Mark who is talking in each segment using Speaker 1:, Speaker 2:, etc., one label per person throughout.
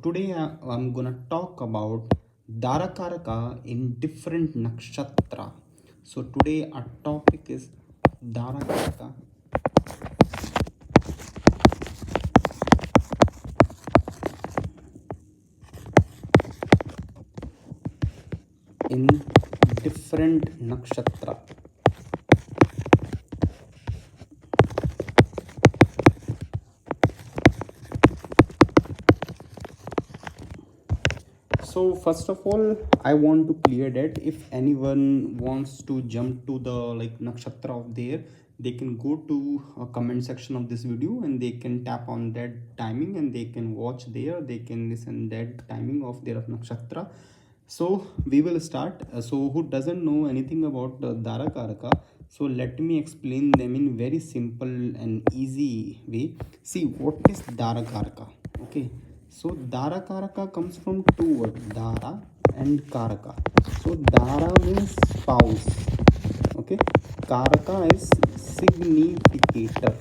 Speaker 1: Today I'm gonna talk about Darakaraka in different Nakshatra. So today our topic is Darakaraka in different Nakshatra. So first of all, I want to clear that if anyone wants to jump to the nakshatra of there, they can go to a comment section of this video and they can tap on that timing and they can watch there. They can listen that timing of their nakshatra. So we will start. So who doesn't know anything about Darakaraka? So let me explain them in very simple and easy way. See what is Darakaraka. Okay, so Darakaraka comes from two words, Dara and Karaka. So Dara means spouse. Okay, Karaka is significator.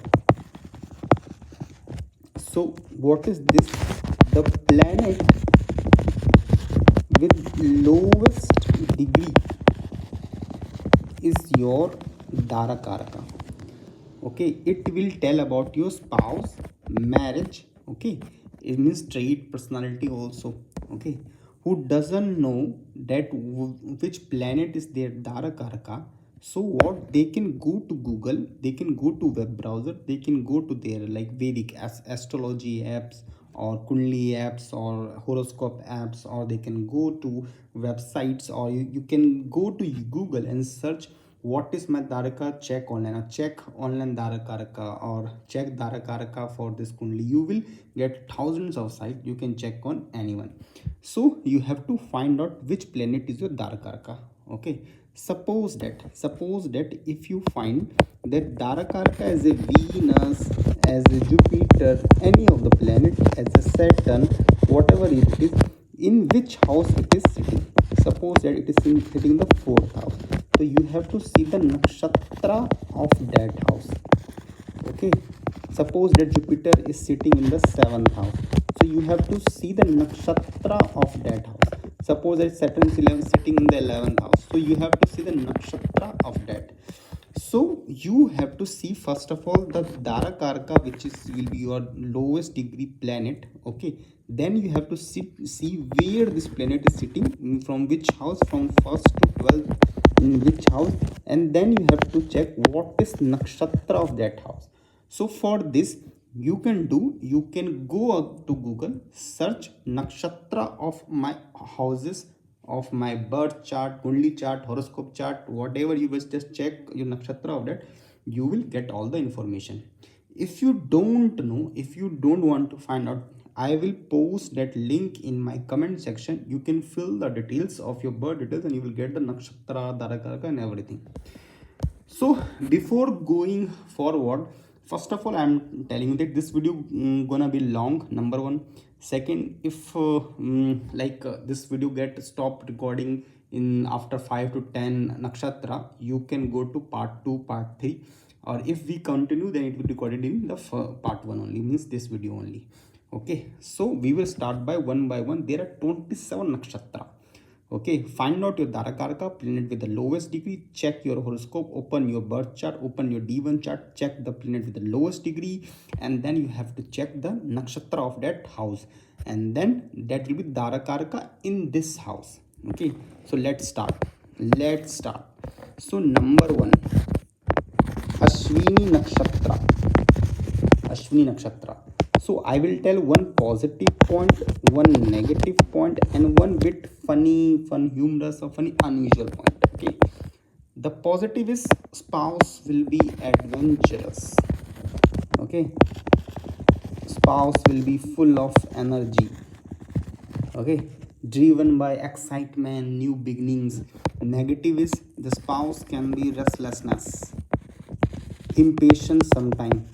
Speaker 1: So what is this? The planet with lowest degree is your Darakaraka. Okay, it will tell about your spouse, marriage. Okay, it means trait, personality also. Okay, who doesn't know that which planet is their Darakaraka? So what, they can go to Google, they can go to web browser, they can go to their Vedic astrology apps or Kundli apps or horoscope apps, or they can go to websites, or you can go to Google and search what is my Dharaka, check online, or check online Dharakaraka, or check Dharakaraka for this Kundli. You will get thousands of sites, you can check on anyone. So you have to find out which planet is your Dharakaraka. Okay, suppose that if you find that Dharakaraka as a Venus, as a Jupiter, any of the planet, as a Saturn, whatever it is, in which house it is sitting. Suppose that it is sitting in the fourth house, so you have to see the nakshatra of that house. Okay, suppose that Jupiter is sitting in the seventh house, so you have to see the nakshatra of that house. Suppose that Saturn is sitting in the 11th house, so you have to see the nakshatra of that. So you have to see first of all the Darakaraka, which is will be your lowest degree planet. Okay, then you have to see where this planet is sitting, from which house, from first to 12th, in which house, and then you have to check what is nakshatra of that house. So for this, you can go out to Google, search nakshatra of my houses, of my birth chart, kundli chart, horoscope chart, whatever. You just check your nakshatra of that, you will get all the information. If you don't know, if you don't want to find out, I will post that link in my comment section. You can fill the details of your birth details and you will get the nakshatra, Darakaraka and everything. So before going forward, first of all, I'm telling you that this video gonna be long, number one. Second, if this video get stopped recording in after 5 to 10 nakshatra, you can go to part 2, part 3, or if we continue, then it will be recorded in the part 1 only, means this video only. Okay, so we will start by one. There are 27 nakshatra. Okay, find out your Darakaraka planet with the lowest degree. Check your horoscope, open your birth chart, open your D1 chart, check the planet with the lowest degree, and then you have to check the nakshatra of that house, and then that will be Darakaraka in this house. Okay, so let's start. So number one, Ashwini Nakshatra. Ashwini Nakshatra. So I will tell one positive point, one negative point, and one bit funny, humorous, or funny, unusual point. Okay. The positive is spouse will be adventurous. Okay. Spouse will be full of energy. Okay. Driven by excitement, new beginnings. Negative is the spouse can be restlessness, impatient sometimes.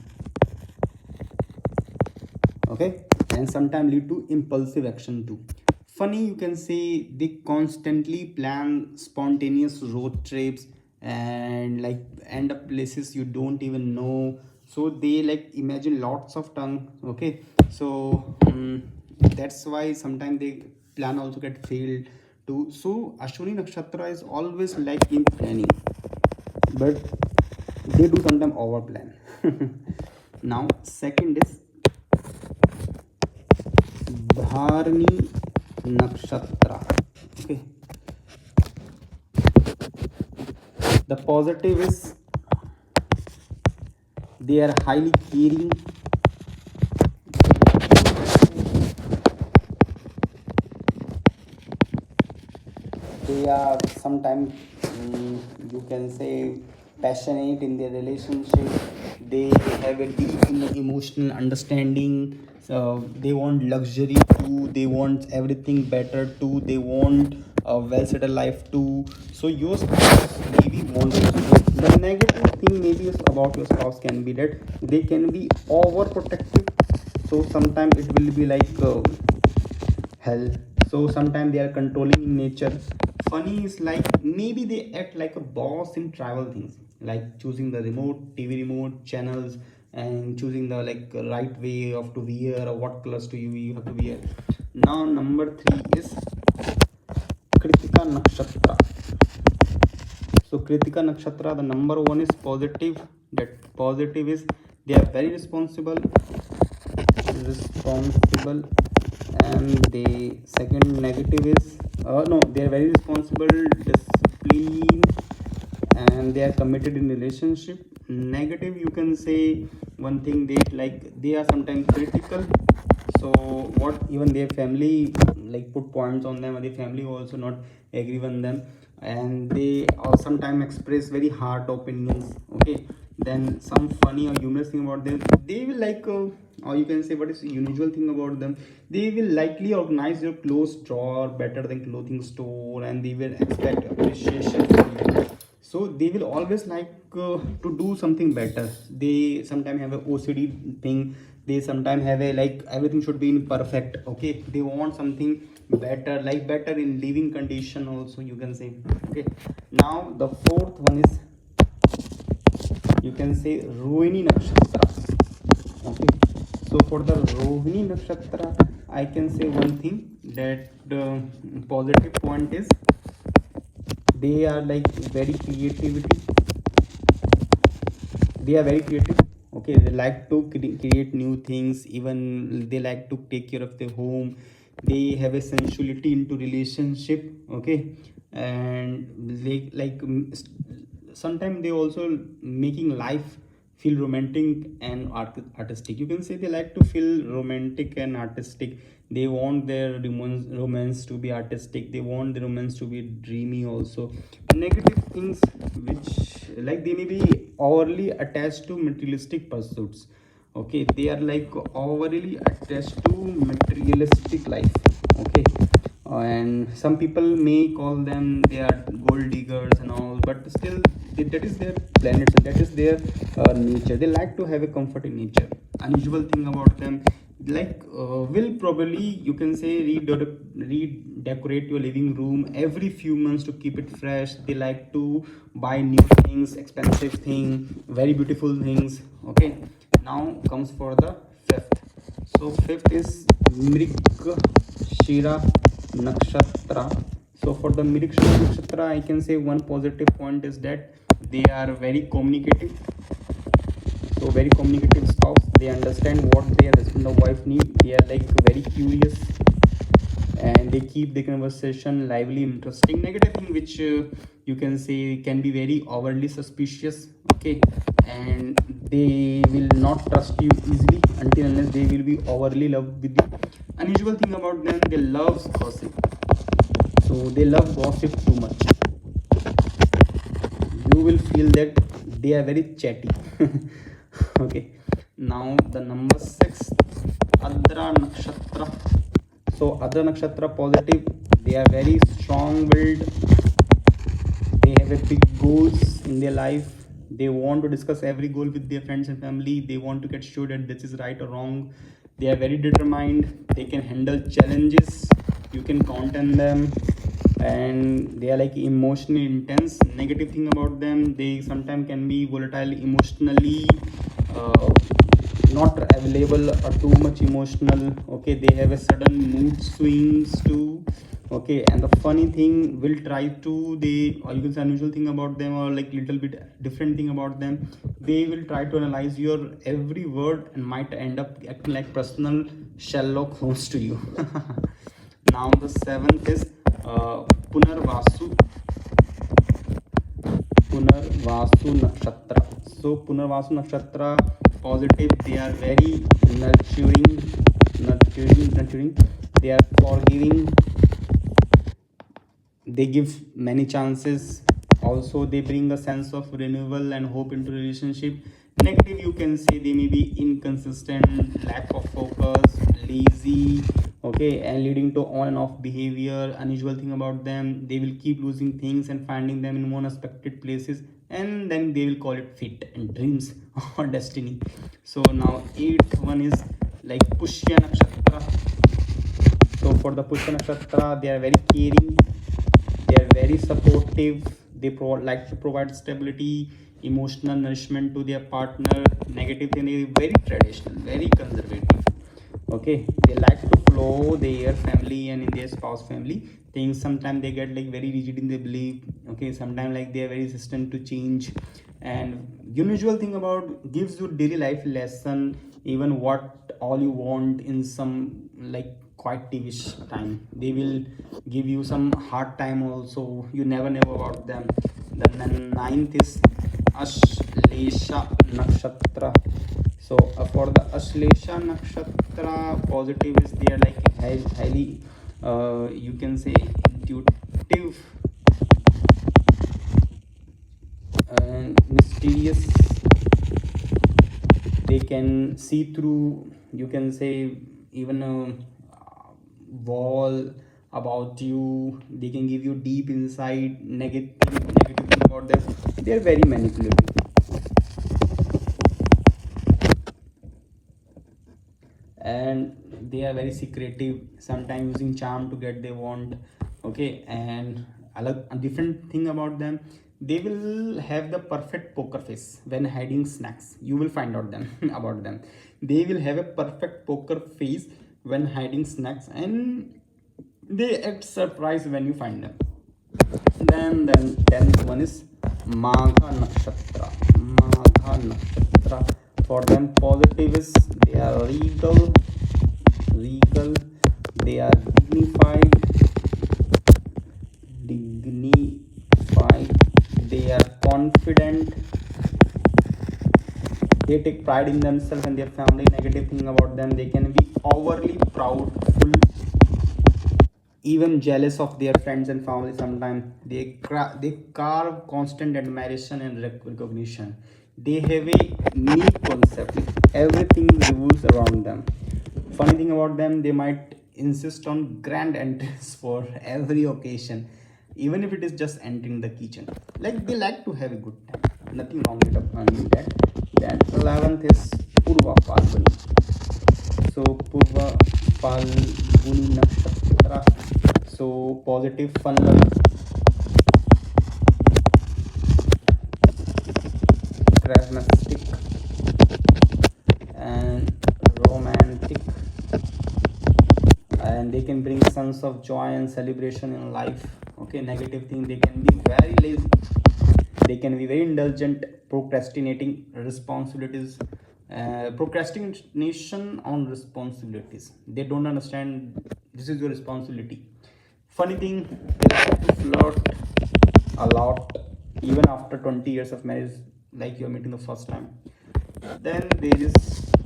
Speaker 1: Okay, and sometimes lead to impulsive action too. Funny, you can say they constantly plan spontaneous road trips and end up places you don't even know. So they imagine lots of tongue. Okay, so That's why sometimes they plan also get failed too. So Ashwini Nakshatra is always like in planning, but they do sometimes over plan. Now second is Dharni Nakshatra. Okay, the positive is they are highly caring. They are sometimes, you can say, passionate in their relationship. They have a deep emotional understanding. So they want luxury too, they want everything better too, they want a well settled life too. So your spouse maybe wants the negative thing maybe is about your spouse can be that they can be overprotective. So sometimes it will be like hell. So sometimes they are controlling in nature. Funny is like maybe they act like a boss in travel things, like choosing the remote TV remote channels and choosing the like right way of to wear or what colors to you have to wear. Now number three is Kritika Nakshatra. So Kritika Nakshatra, the number one is positive. That positive is they are very responsible, and the second negative is no, they are very responsible, disciplined, and they are committed in relationship. Negative, you can say one thing, they like they are sometimes critical. So what even their family like put points on them, and their family also not agree on them, and they sometimes express very hard opinions. Okay, then some funny or humorous thing about them, they will like or you can say what is unusual thing about them, they will likely organize your clothes drawer better than clothing store, and they will expect appreciation from you. So they will always like to do something better. They sometimes have a OCD thing. They sometimes have a like everything should be in perfect. Okay, they want something better, like better in living condition also, you can say. Okay, now the fourth one is, you can say, Rohini Nakshatra. Okay, so for the Rohini Nakshatra, I can say one thing, that the positive point is they are like very creativity, they are very creative. Okay, they like to create new things, even they like to take care of their home. They have a sensuality into relationship. Okay, and they like sometimes they also making life feel romantic and artistic, you can say. They like to feel romantic and artistic. They want their romance to be artistic, they want the romance to be dreamy also. Negative things, which like they may be overly attached to materialistic pursuits. Okay, they are like overly attached to materialistic life. Okay, and some people may call them they are gold diggers and all, but still that is their planets, that is their nature. They like to have a comfort in nature. Unusual thing about them, like will probably, you can say, redecorate your living room every few months to keep it fresh. They like to buy new things, expensive thing, very beautiful things. Okay, now comes for the fifth. So fifth is Mrik Shira Nakshatra. So for the Mrik Shira Nakshatra, I can say one positive point is that they are very communicative. So very communicative spouse. They understand what their husband or wife need. They are like very curious, and they keep the conversation lively, interesting. Negative thing, which you can say can be very overly suspicious. Okay, and they will not trust you easily until unless they will be overly loved with you. Unusual thing about them, they love gossip. So they love gossip too much. You will feel that they are very chatty. Okay, now the number six, Adra Nakshatra. So Adra Nakshatra positive, they are very strong willed. They have a big goals in their life. They want to discuss every goal with their friends and family. They want to get sure that this is right or wrong. They are very determined. They can handle challenges, you can count on them. And they are like emotionally intense. Negative thing about them, they sometimes can be volatile emotionally. uh, not available or too much emotional. Okay, they have a sudden mood swings too. Okay, and the funny thing will try to, they, or you can say unusual thing about them, or like little bit different thing about them, they will try to analyze your every word and might end up acting like personal Sherlock Holmes to you. Now the seventh is punarvasu Punarvasu Nakshatra. So Punarvasu Nakshatra positive, they are very nurturing. They are forgiving. They give many chances. Also, they bring a sense of renewal and hope into relationship. Negative, you can say they may be inconsistent, lack of focus, lazy, okay, and leading to on and off behavior. Unusual thing about them, they will keep losing things and finding them in unexpected places, and then they will call it fate and dreams or destiny. So now eighth one is like Pushya Nakshatra. So for the Pushya Nakshatra, they are very caring, they are very supportive, they like to provide stability, emotional nourishment to their partner. Negative thing, they are very traditional, very conservative. Okay, they like to flow their family and in their spouse family things. Sometimes they get like very rigid in their belief. Okay, sometimes like they are very resistant to change. And unusual thing about, gives you daily life lesson, even what all you want in some like quite TV time. They will give you some hard time also, you never know about them. The ninth is Ashlesha Nakshatra. So for the Ashlesha Nakshatra, positive is they are like highly you can say intuitive and mysterious. They can see through, you can say, even a wall about you. They can give you deep insight. Negative thing about them, they are very manipulative, and they are very secretive, sometimes using charm to get they want. Okay, and a different thing about them, they will have the perfect poker face when hiding snacks. You will find out them about them. They will have a perfect poker face when hiding snacks, and they act surprised when you find them. Then 10th one is Magha Nakshatra. Magha Nakshatra. For them, positive is they are regal. They are dignified. They are confident. They take pride in themselves and their family. Negative thing about them, they can be overly proudful, even jealous of their friends and family. Sometimes they carve constant admiration and recognition. They have a neat concept, everything revolves around them. Funny thing about them, they might insist on grand entries for every occasion, even if it is just entering the kitchen. Like they like to have a good time, nothing wrong with that. Then 11th is Purva Falguni. So Purva Falguni Nakshatra. So positive, fun loving, charismatic, and romantic, and they can bring sense of joy and celebration in life. Okay, negative thing, they can be very lazy, they can be very indulgent, procrastinating responsibilities, procrastination on responsibilities. They don't understand this is your responsibility. Funny thing, they like to flirt a lot, even after 20 years of marriage, like you're meeting the first time. Then there is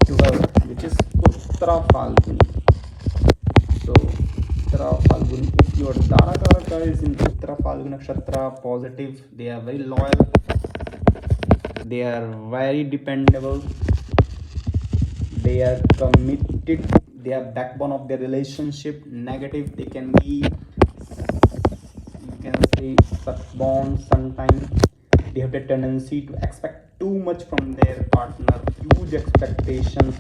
Speaker 1: 12, which is Uttara Falguni. So Uttara Falguni, if your Darakaraka is in Uttara Falguni Nakshatra, positive, they are very loyal, they are very dependable, they are committed, they are backbone of their relationship. Negative, they can be, you can say, stubborn sometimes. They have the tendency to expect too much from their partner, huge expectations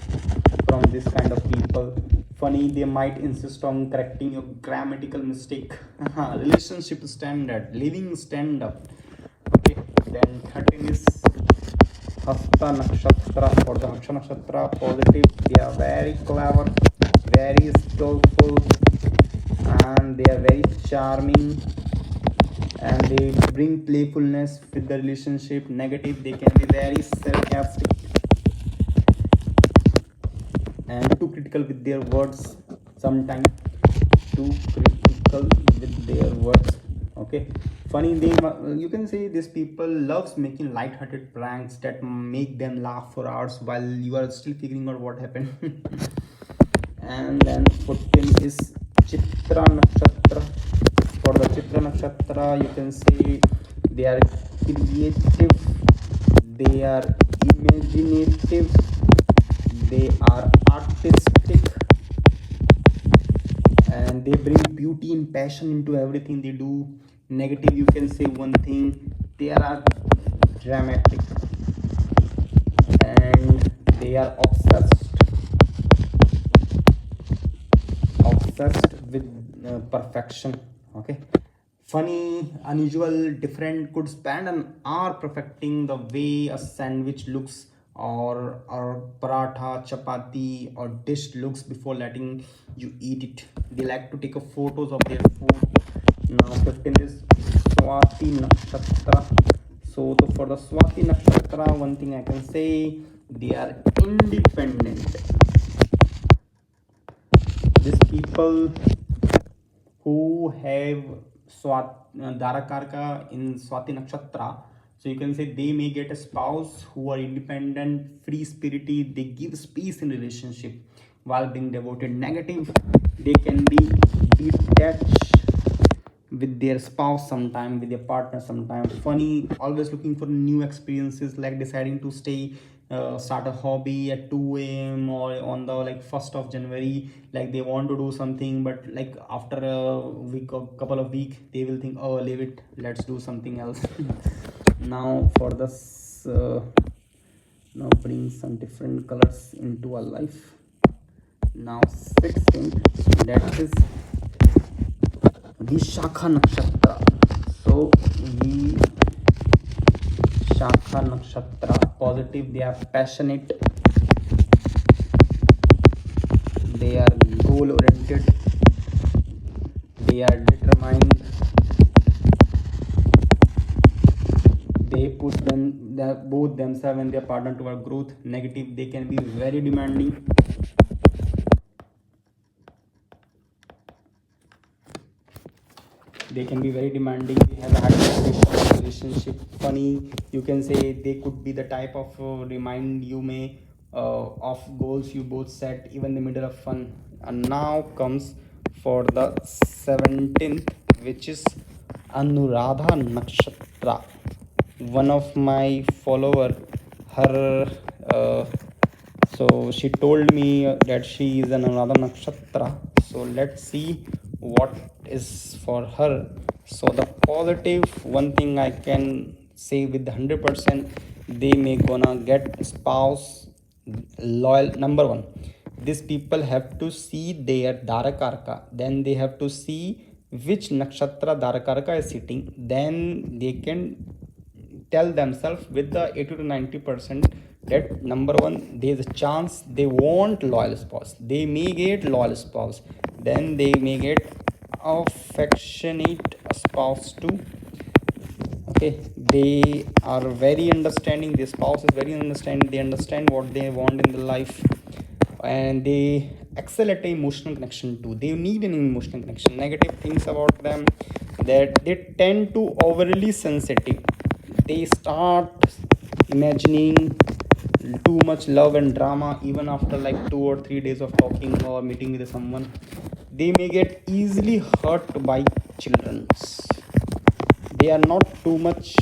Speaker 1: from this kind of people. Funny, they might insist on correcting your grammatical mistake. Relationship standard, living stand up. Okay, then 13 is Hasta Nakshatra. For the Hasta Nakshatra, positive, they are very clever, very skillful, and they are very charming, and they bring playfulness with the relationship. Negative, they can be very sarcastic and too critical with their words sometimes. Too critical with their words. Okay, funny, they you can say these people loves making light-hearted pranks that make them laugh for hours while you are still figuring out what happened. And then 14 is Chitra Nakshatra. For the Chitra Nakshatra, you can say they are creative, they are imaginative, they are artistic, and they bring beauty and passion into everything they do. Negative, you can say one thing, they are dramatic, and they are obsessed with perfection. Okay, funny, unusual, different, could spend an hour perfecting the way a sandwich looks, or paratha, chapati, or dish looks before letting you eat it. They like to take a photos of their food. Now 15 is Swati Nakshatra. So for the Swati Nakshatra, one thing I can say, they are independent. These people who have Darakaraka in Swati Nakshatra, so you can say they may get a spouse who are independent, free spirited, they give space in relationship while being devoted. Negative, they can be detached with their spouse sometime, with their partner sometime. Funny, always looking for new experiences, like deciding to start a hobby at 2 a.m. or on the like 1st of January, like they want to do something, but like after a week or couple of weeks they will think, oh, leave it, let's do something else. Now for this now bring some different colors into our life. Now 16, that is Vishakha Nakshatra. So Vishakha Nakshatra, positive, they are passionate, they are goal oriented, they are determined, they put both themselves and their partner toward growth. Negative, they can be very demanding, they have a high expectation in relationship. Funny, you can say they could be the type of remind you may of goals you both set even in the middle of fun. And now comes for the 17th, which is Anuradha Nakshatra. One of my follower, her so she told me that she is an Anuradha Nakshatra. So let's see what is for her. So the positive, one thing I can say with 100%, they may gonna get spouse loyal. Number one, these people have to see their Darakaraka, then they have to see which Nakshatra Darakaraka is sitting, then they can tell themselves with the 80 to 90% that number one, there's a chance they want loyal spouse, they may get loyal spouse, then they may get affectionate spouse too. Okay, they are very understanding, the spouse is very understanding, they understand what they want in the life, and they excel at emotional connection too, they need an emotional connection. Negative things about them, that they tend to overly sensitive, they start imagining too much love and drama even after like 2 or 3 days of talking or meeting with someone. They may get easily hurt by children, they are not too much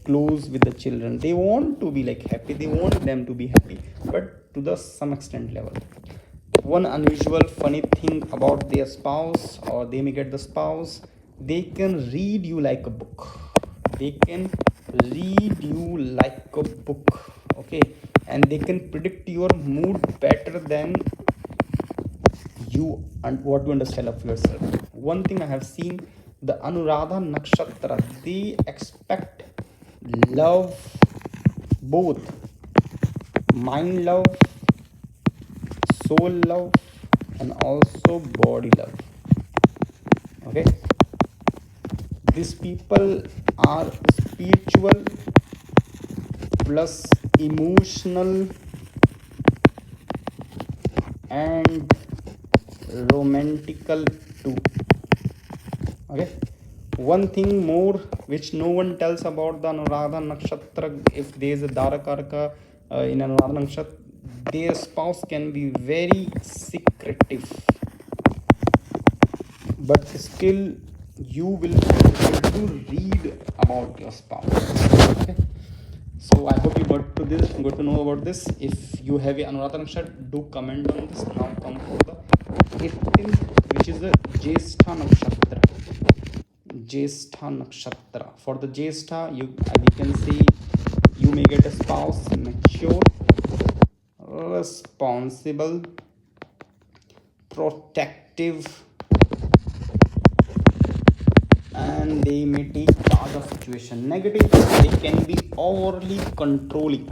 Speaker 1: close with the children, they want to be like happy, they want them to be happy, but to the some extent level. One unusual funny thing about their spouse, or they may get the spouse, they can read you like a book, they can read you like a book. Okay, and they can predict your mood better than you and what you understand of yourself. One thing I have seen, the Anuradha Nakshatra, they expect love both mind love, soul love, and also body love. Okay, these people are spiritual plus emotional and romantical too. Okay, one thing more which no one tells about the Anuradha Nakshatra, if there is a Darakaraka in Anuradha Nakshatra, their spouse can be very secretive, but still you will be able to read about your spouse. Okay, so I hope you got to know about this. If you have a Anuradha Nakshatra, do comment on this. Now come for the 18th, which is the Jyeshtha Nakshatra. Jyeshtha Nakshatra. For the Jyeshtha, we can see you may get a spouse mature, responsible, protective, and they may take charge of situation. Negative, they can be overly controlling.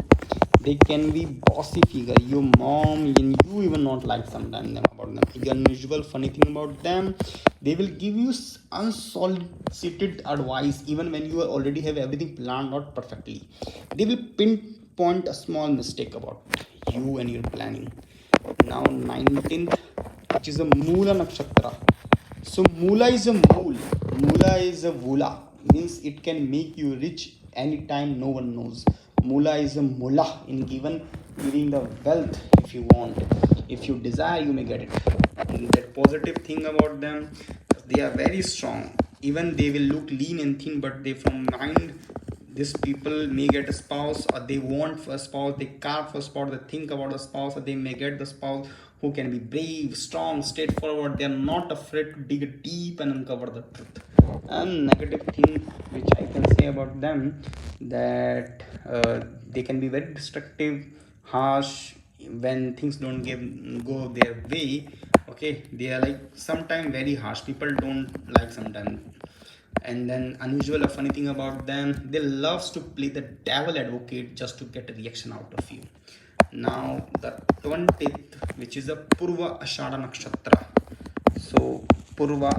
Speaker 1: They can be bossy figure. Your mom and you even not like sometimes them about them. The unusual funny thing about them, they will give you unsolicited advice even when you already have everything planned out perfectly. They will pinpoint a small mistake about you and your planning. Now 19th, which is a Mula Nakshatra. So Mula is a mule. Mula is a Vula. Means it can make you rich anytime no one knows. Mula is a mula in giving the wealth if you want. If you desire, you may get it. And that positive thing about them, they are very strong. Even they will look lean and thin, but they from mind, these people may get a spouse, or they want for a spouse, they carve for a spouse, they think about the spouse, or they may get the spouse who can be brave, strong, straightforward. They are not afraid to dig deep and uncover the truth. And negative thing which I can say about them, that they can be very destructive, harsh when things don't go their way. Okay, they are like sometimes very harsh. People don't like sometimes. And then unusual or funny thing about them, they loves to play the devil advocate just to get a reaction out of you. Now the 20th, which is a Purva Ashada Nakshatra. So Purva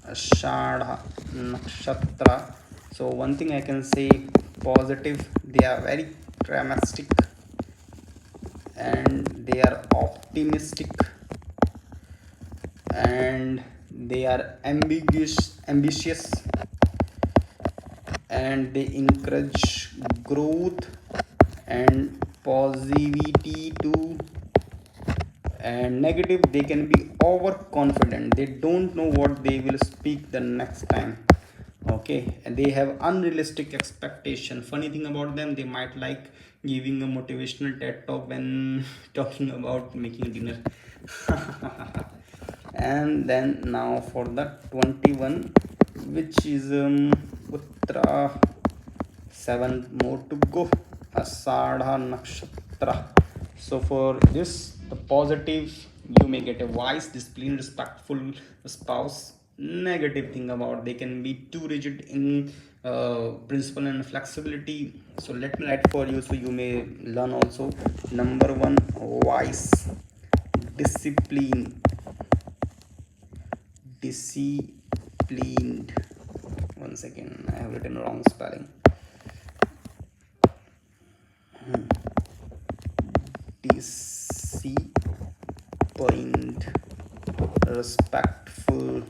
Speaker 1: Ashada Nakshatra. So one thing I can say positive, they are very dramatic and they are optimistic and they are ambitious, and they encourage growth and positivity too. And negative, they can be overconfident. They don't know what they will speak the next time. Okay, and they have unrealistic expectation. Funny thing about them, they might like giving a motivational TED talk when talking about making dinner. And then now for the 21, which is Uttara, 7 more to go, Asadha Nakshatra. So for this, the positive, you may get a wise, disciplined, respectful spouse. Negative thing about, they can be too rigid in principle and flexibility. So let me write for you so you may learn also. Number 1, wise, discipline, disciplined. One second, I have written wrong spelling. Disciplined, respectful.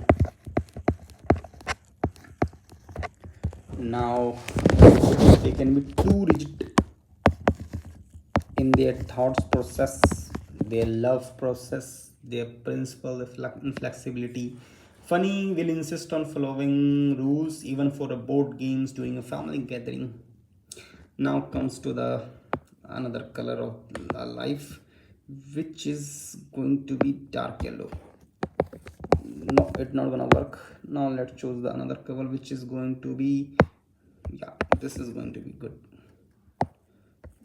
Speaker 1: Now they can be too rigid in their thoughts process, their love process, their principle, inflexibility. Funny, will insist on following rules even for a board games during a family gathering. Now comes to the another color of life, which is going to be dark yellow. No, it's not gonna work. Now let's choose the another color, which is going to be, yeah, this is going to be good.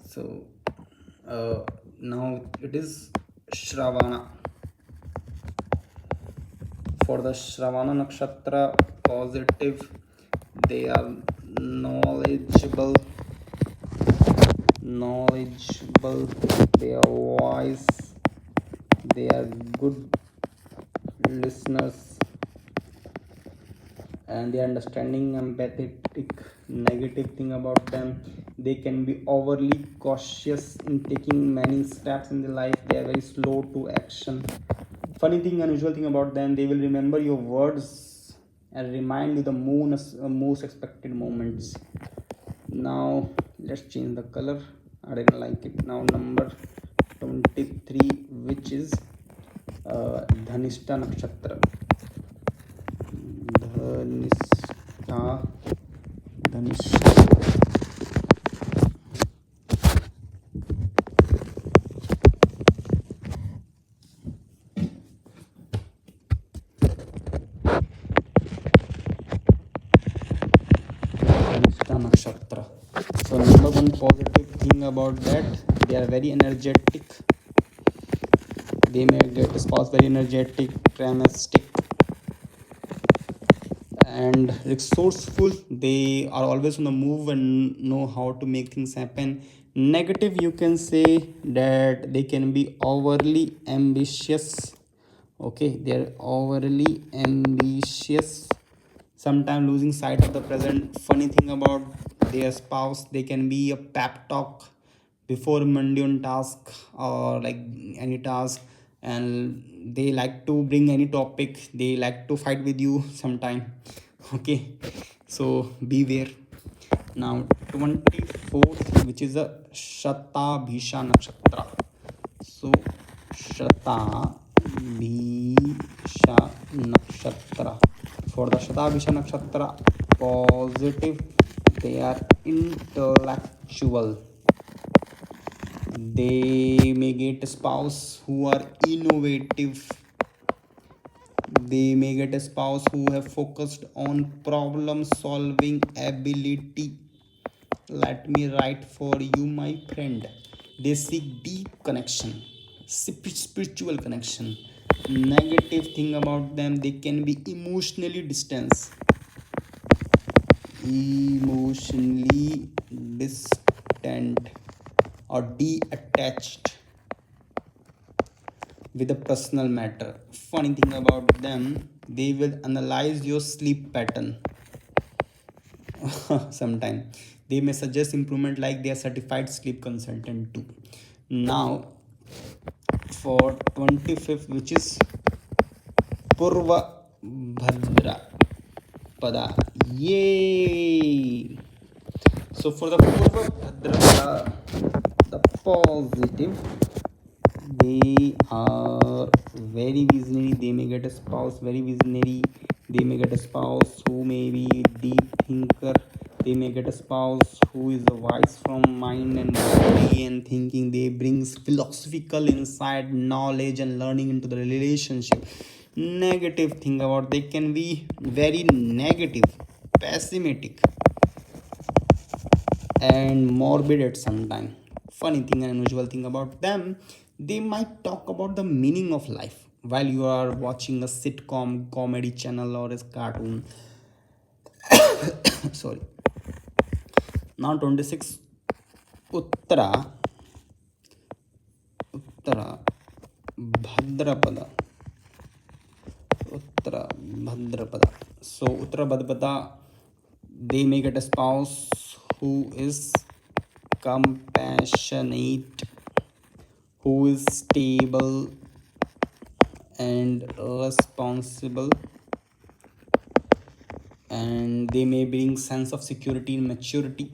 Speaker 1: So now it is Shravana. For the Shravana Nakshatra, positive, they are knowledgeable, knowledgeable, they are wise, they are good listeners, and they are understanding, empathetic. Negative thing about them, they can be overly cautious in taking many steps in their life, they are very slow to action. Funny thing, unusual thing about them, they will remember your words and remind you the most expected moments. Now let's change the color, I didn't like it. Now number 23, which is Dhanishta Nakshatra. Dhanishta Dhanishta Nakshatra. So number one positive thing about that, they are very energetic. They may get a spouse very energetic, dramatic, and resourceful. They are always on the move and know how to make things happen. Negative, you can say that they can be overly ambitious. Okay, they are overly ambitious, sometimes losing sight of the present. Funny thing about their spouse, they can be a pep talk before mundane task or like any task, and they like to bring any topic, they like to fight with you sometime. Okay, so beware. Now 24th, which is a Shatabhisha Nakshatra. So Shatabhisha Nakshatra. For the Shatabhisha Nakshatra, positive, they are intellectual. They may get a spouse who are innovative. They may get a spouse who have focused on problem solving ability. Let me write for you, my friend. They seek deep connection, spiritual connection. Negative thing about them, they can be emotionally distant, emotionally distant or detached with a personal matter. Funny thing about them, they will analyze your sleep pattern. Sometimes they may suggest improvement, like they are certified sleep consultant too. Now for 25th, which is Purva Bhadra Pada. Yay! So for the Purva Bhadra Pada, the positive, they are very visionary. They may get a spouse very visionary. They may get a spouse who may be deep thinker. They may get a spouse who is a wise from mind and body and thinking. They brings philosophical insight, knowledge and learning into the relationship. Negative thing about, they can be very negative, pessimistic and morbid at some time. Funny thing and unusual thing about them, they might talk about the meaning of life while you are watching a sitcom, comedy channel or a cartoon. Sorry. Now 26, Uttara Uttara Bhadrapada. Uttara Bhadrapada. So Uttara Bhadrapada, they may get a spouse who is compassionate, who is stable and responsible, and they may bring sense of security and maturity.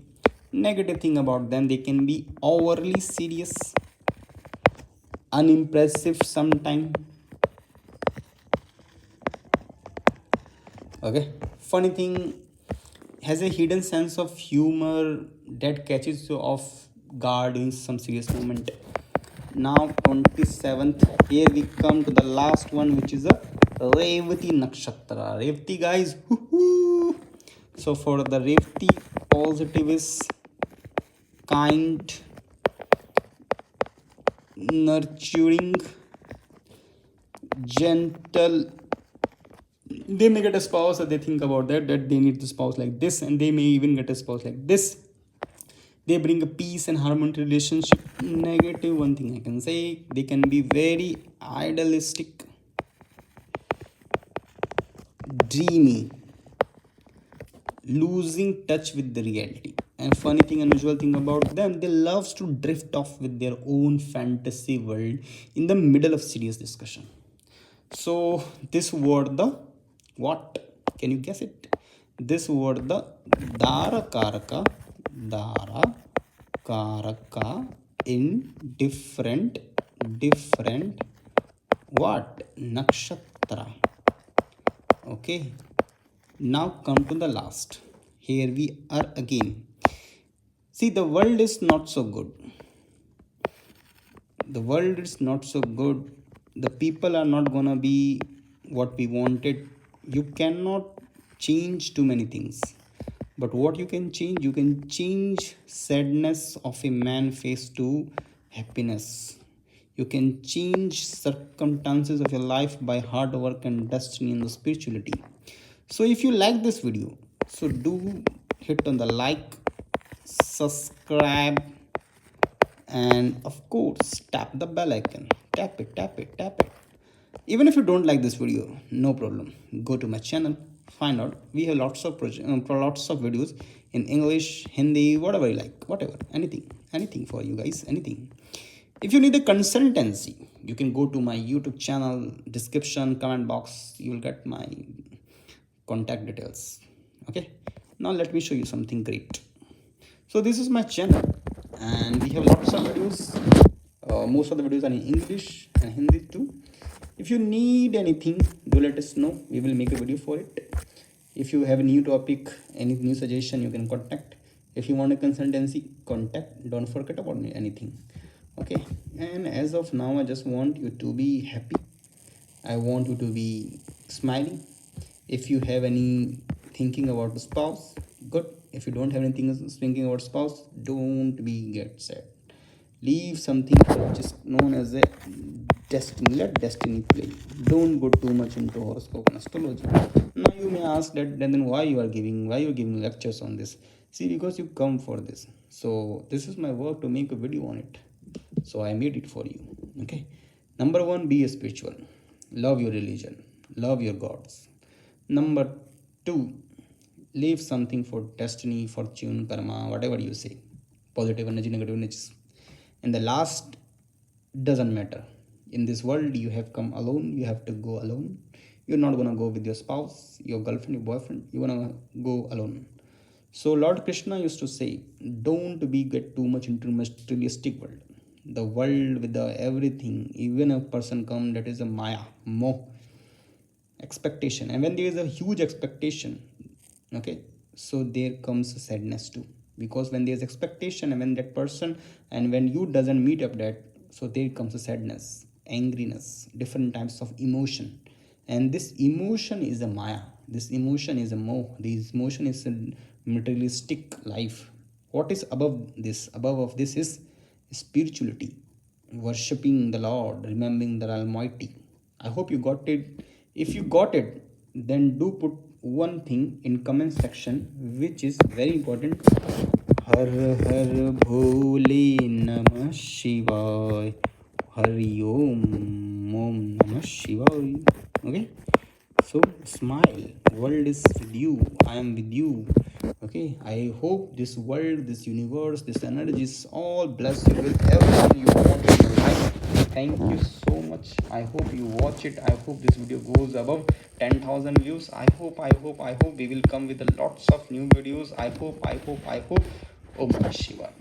Speaker 1: Negative thing about them, they can be overly serious, unimpressive sometime. Okay, funny thing, has a hidden sense of humor that catches you off guard in some serious moment. Now 27th, here we come to the last one, which is a Revati Nakshatra. Revati guys, woo-hoo. So for the Revati, positive is kind, nurturing, gentle. They may get a spouse, or they think about that they need the spouse like this, and they may even get a spouse like this. They bring a peace and harmony to relationship. Negative, one thing I can say, they can be very idealistic, dreamy, losing touch with the reality. And funny thing, unusual thing about them, they loves to drift off with their own fantasy world in the middle of serious discussion. So this word the what? Can you guess it? This word the Darakaraka, Darakaraka in different what? Nakshatra. Okay. Now come to the last. Here we are again. See, the world is not so good. The world is not so good. The people are not gonna be what we wanted. You cannot change too many things, but what you can change sadness of a man face to happiness. You can change circumstances of your life by hard work and destiny and the spirituality. So if you like this video, so do hit on the like, subscribe, and of course tap the bell icon. Tap it. Even if you don't like this video, no problem, go to my channel, find out. We have lots of lots of videos in English, Hindi, whatever you like, whatever, anything for you guys, anything. If you need a consultancy, you can go to my YouTube channel, description, comment box, you will get my contact details. Okay, now let me show you something great. So this is my channel, and we have lots of videos. Most of the videos are in English and Hindi too. If you need anything, do let us know, we will make a video for it. If you have a new topic, any new suggestion, you can contact. If you want a consultancy, contact. Don't forget about me, anything. Okay, and as of now, I just want you to be happy. I want you to be smiling. If you have any thinking about the spouse, good. If you don't have anything thinking about spouse, don't be get sad. Leave something which is known as a destiny. Let destiny play. Don't go too much into horoscope and astrology. Now you may ask that then why you are giving lectures on this. See, because you come for this. So this is my work to make a video on it. So I made it for you. Okay. Number one, be a spiritual. Love your religion. Love your gods. Number two, leave something for destiny, fortune, karma, whatever you say. Positive energy, negative energy. And the last, doesn't matter. In this world, you have come alone. You have to go alone. You're not gonna go with your spouse, your girlfriend, your boyfriend. You're gonna go alone. So Lord Krishna used to say, don't be get too much into materialistic world. The world with the everything, even a person come, that is a maya, moh, expectation. And when there is a huge expectation, okay, so there comes sadness too. Because when there is expectation and when that person and when you doesn't meet up that, so there comes a sadness, angriness, different types of emotion. And this emotion is a maya, this emotion is a moh, this emotion is a materialistic life. What is above of this is spirituality, worshipping the Lord, remembering the Almighty. I hope you got it. If you got it, then do put one thing in comment section, which is very important. Har Har Bhole Namah Shivaya. Hari Om Namah Shivaya. Okay. So smile. World is with you. I am with you. Okay. I hope this world, this universe, this energies all bless you with everything you want in your life. Thank you so much. I hope you watch it. I hope this video goes above 10,000 views. I hope we will come with lots of new videos. I hope. Om Namah Shivaya.